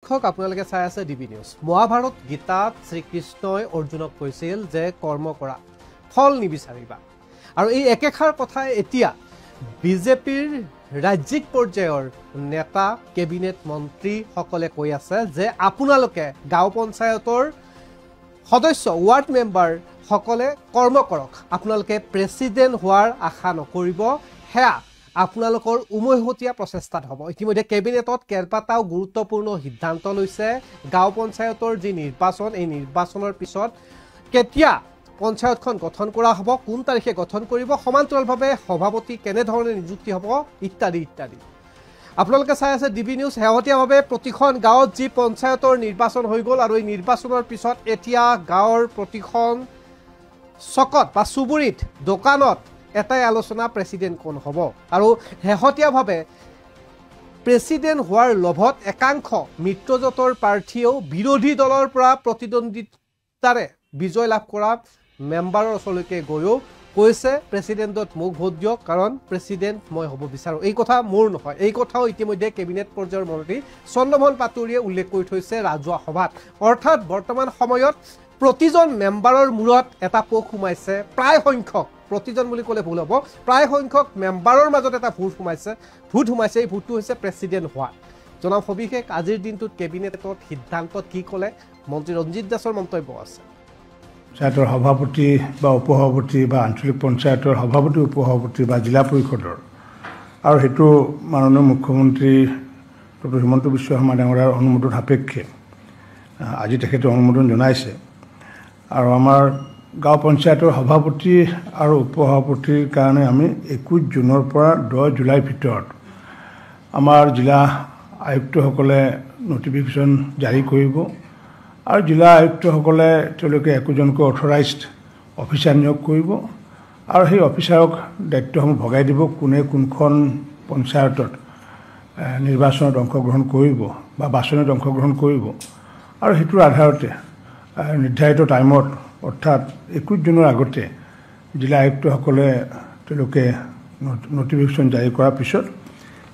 দৰ্শক আপোনালোকে চাই আছে ডিবি নিউজ। মহাভাৰত গীতাত শ্ৰীকৃষ্ণই অৰ্জুনক কৈছিল যে কৰ্ম কৰা ফল নিবিচাৰিবা, আৰু এই একেষাৰ কথাই এতিয়া বিজেপিৰ ৰাজ্যিক পৰ্যায়ৰ নেতা কেবিনেট মন্ত্ৰীসকলে কৈ আছে যে আপোনালোকে গাঁও পঞ্চায়তৰ সদস্য ৱাৰ্ড মেম্বাৰ সকলে কৰ্ম কৰক, আপোনালোকে প্ৰেচিডেণ্ট হোৱাৰ আশা নকৰিব, হেয়া আপোনালোকৰ উমৈহতীয়া প্ৰচেষ্টাত হ'ব। ইতিমধ্যে কেবিনেটত কেইবাটাও গুৰুত্বপূৰ্ণ সিদ্ধান্ত লৈছে। গাঁও পঞ্চায়তৰ যি নিৰ্বাচন, এই নিৰ্বাচনৰ পিছত কেতিয়া পঞ্চায়তখন গঠন কৰা হ'ব, কোন তাৰিখে গঠন কৰিব, সমান্তৰালভাৱে সভাপতি কেনেধৰণে নিযুক্তি হ'ব ইত্যাদি ইত্যাদি। আপোনালোকে চাই আছে ডিবি নিউজ। শেহতীয়াভাৱে প্ৰতিখন গাঁৱত যি পঞ্চায়তৰ নিৰ্বাচন হৈ গ'ল, আৰু এই নিৰ্বাচনৰ পিছত এতিয়া গাঁৱৰ প্ৰতিখন চকত বা চুবুৰীত দোকানত এটাই আলোচনা, প্ৰেচিডেণ্ট কোন হ'ব। আৰু শেহতীয়াভাৱে প্ৰেচিডেণ্ট হোৱাৰ লোভত একাংশ মিত্ৰজোঁটৰ প্ৰাৰ্থীয়েও বিৰোধী দলৰ পৰা প্ৰতিদ্বন্দ্বিতাৰে বিজয় লাভ কৰা মেম্বাৰৰ ওচৰলৈকে গৈও কৈছে প্ৰেচিডেণ্টত মোক ভোট দিয়ক, কাৰণ প্ৰেচিডেণ্ট মই হ'ব বিচাৰোঁ। এই কথা মোৰ নহয়, এই কথাও ইতিমধ্যে কেবিনেট পৰ্যায়ৰ মন্ত্ৰী চন্দ্ৰমোহন পাটোৱাৰীয়ে উল্লেখ কৰি থৈছে ৰাজহুৱা সভাত। অৰ্থাৎ বৰ্তমান সময়ত প্ৰতিজন মেম্বাৰৰ মূৰত এটা পোক সোমাইছে, প্ৰায় সংখ্যক, প্ৰতিজন বুলি ক'লে ভুল হ'ব, প্ৰায় সংখ্যক মেম্বাৰৰ মাজত এটা ভোট সোমাইছে। এই ভোটটো হৈছে প্ৰেচিডেণ্ট হোৱা। জনাম সবিশেষ আজিৰ দিনটোত কেবিনেটত সিদ্ধান্তত কি ক'লে মন্ত্ৰী ৰঞ্জিত দাসৰ মন্তব্য আছে। পঞ্চায়তৰ সভাপতি বা উপসভাপতি বা আঞ্চলিক পঞ্চায়তৰ সভাপতি উপসভাপতি বা জিলা পৰিষদৰ, আৰু সেইটো মাননীয় মুখ্যমন্ত্ৰী ডক্টৰ হিমন্ত বিশ্ব শৰ্মা ডাঙৰীয়াৰ অনুমোদন সাপেক্ষে আজি তেখেতে অনুমোদন জনাইছে। আৰু আমাৰ গাঁও পঞ্চায়তৰ সভাপতি আৰু উপসভাপতিৰ কাৰণে আমি 21 জুনৰ পৰা 10 জুলাইৰ ভিতৰত আমাৰ জিলা আয়ুক্তসকলে নটিফিকেশ্যন জাৰি কৰিব, আৰু জিলা আয়ুক্তসকলে তেওঁলোকে একোজনকৈ অথৰাইজড অফিচাৰ নিয়োগ কৰিব, আৰু সেই অফিচাৰক দায়িত্বসমূহ ভগাই দিব, কোনে কোনখন পঞ্চায়তত নিৰ্বাচনত অংশগ্ৰহণ কৰিব বা বাছনিত অংশগ্ৰহণ কৰিব। আৰু সেইটোৰ আধাৰতে নিৰ্ধাৰিত টাইমত, অৰ্থাৎ 21 জুনৰ আগতে জিলা আয়ুক্তসকলে তেওঁলোকে নটিফিকেশ্যন জাৰি কৰাৰ পিছত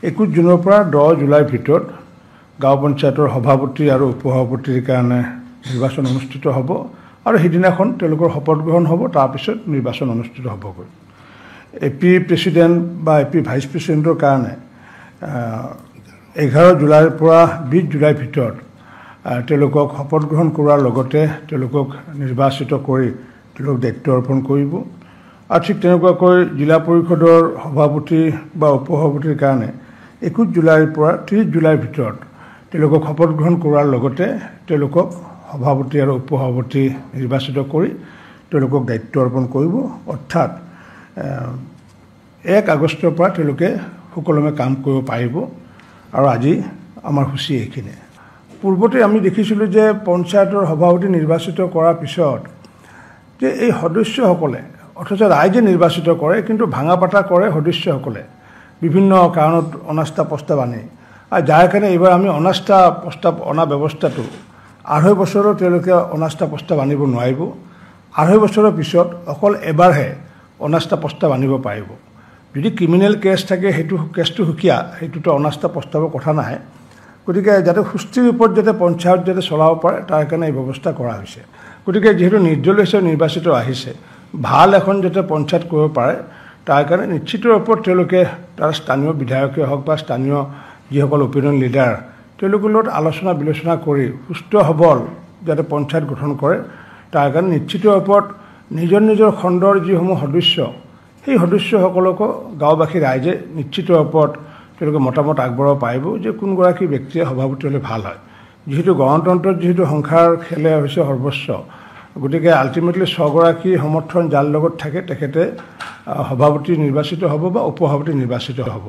21 জুনৰ পৰা 10 জুলাইৰ ভিতৰত গাঁও পঞ্চায়তৰ সভাপতি আৰু উপসভাপতিৰ কাৰণে নিৰ্বাচন অনুষ্ঠিত হ'ব, আৰু সেইদিনাখন তেওঁলোকৰ শপত গ্ৰহণ হ'ব, তাৰপিছত নিৰ্বাচন অনুষ্ঠিত হ'বগৈ। AP প্ৰেচিডেণ্ট বা AP ভাইচ প্ৰেচিডেণ্টৰ কাৰণে 11 জুলাইৰ পৰা 20 জুলাইৰ ভিতৰত তেওঁলোকক শপত গ্ৰহণ কৰাৰ লগতে তেওঁলোকক নিৰ্বাচিত কৰি তেওঁলোকক দায়িত্ব অৰ্পণ কৰিব। আৰু ঠিক তেনেকুৱাকৈ জিলা পৰিষদৰ সভাপতি বা উপসভাপতিৰ কাৰণে 21 জুলাইৰ পৰা 30 জুলাইৰ ভিতৰত তেওঁলোকক শপত গ্ৰহণ কৰাৰ লগতে তেওঁলোকক সভাপতি আৰু উপসভাপতি নিৰ্বাচিত কৰি তেওঁলোকক দায়িত্ব অৰ্পণ কৰিব। অৰ্থাৎ 1 আগষ্টৰ পৰা তেওঁলোকে সুকলমে কাম কৰিব পাৰিব। আৰু আজি আমাৰ সূচী এইখিনিয়ে। পূৰ্বতে আমি দেখিছিলোঁ যে পঞ্চায়তৰ সভাপতি নিৰ্বাচিত কৰাৰ পিছত যে এই সদস্যসকলে, অথচ ৰাইজে নিৰ্বাচিত কৰে, কিন্তু ভাঙা পাতা কৰে সদস্যসকলে বিভিন্ন কাৰণত অনাস্থা প্ৰস্তাৱ আনে। আৰু যাৰ কাৰণে এইবাৰ আমি অনাস্থা প্ৰস্তাৱ অনা ব্যৱস্থাটো 2.5 বছৰত তেওঁলোকে অনাস্থা প্ৰস্তাৱ আনিব নোৱাৰিব। 2.5 বছৰৰ পিছত অকল এবাৰহে অনাস্থা প্ৰস্তাৱ আনিব পাৰিব। যদি ক্ৰিমিনেল কেছ থাকে, সেইটো কেছটো সুকীয়া, সেইটোতো অনাস্থা প্ৰস্তাৱৰ কথা নাহে। গতিকে যাতে সুস্থিৰ ওপৰত যাতে পঞ্চায়ত যাতে চলাব পাৰে, তাৰ কাৰণে এই ব্যৱস্থা কৰা হৈছে। গতিকে যিহেতু নিৰ্দলীয় হিচাপে নিৰ্বাচিত আহিছে, ভাল এখন যাতে পঞ্চায়ত কৰিব পাৰে, তাৰ কাৰণে নিশ্চিত ওপৰত তেওঁলোকে তাৰ স্থানীয় বিধায়কেই হওক বা স্থানীয় যিসকল অপিনিয়ন লিডাৰ, তেওঁলোকৰ লগত আলোচনা বিলোচনা কৰি সুস্থ সবল যাতে পঞ্চায়ত গঠন কৰে, তাৰ কাৰণে নিশ্চিত ওপৰত নিজৰ নিজৰ খণ্ডৰ যিসমূহ সদস্য, সেই সদস্যসকলকো গাঁওবাসী ৰাইজে নিশ্চিত ওপৰত তেওঁলোকে মতামত আগবঢ়াব পাৰিব যে কোনগৰাকী ব্যক্তিয়ে সভাপতি হ'লে ভাল হয়। যিহেতু গণতন্ত্ৰত যিহেতু সংখ্যাৰ খেলে হৈছে সৰ্বস্ব, গতিকে আল্টিমেটলি 6 গৰাকী সমৰ্থন যাৰ লগত থাকে তেখেতে সভাপতি নিৰ্বাচিত হ'ব বা উপসভাপতি নিৰ্বাচিত হ'ব।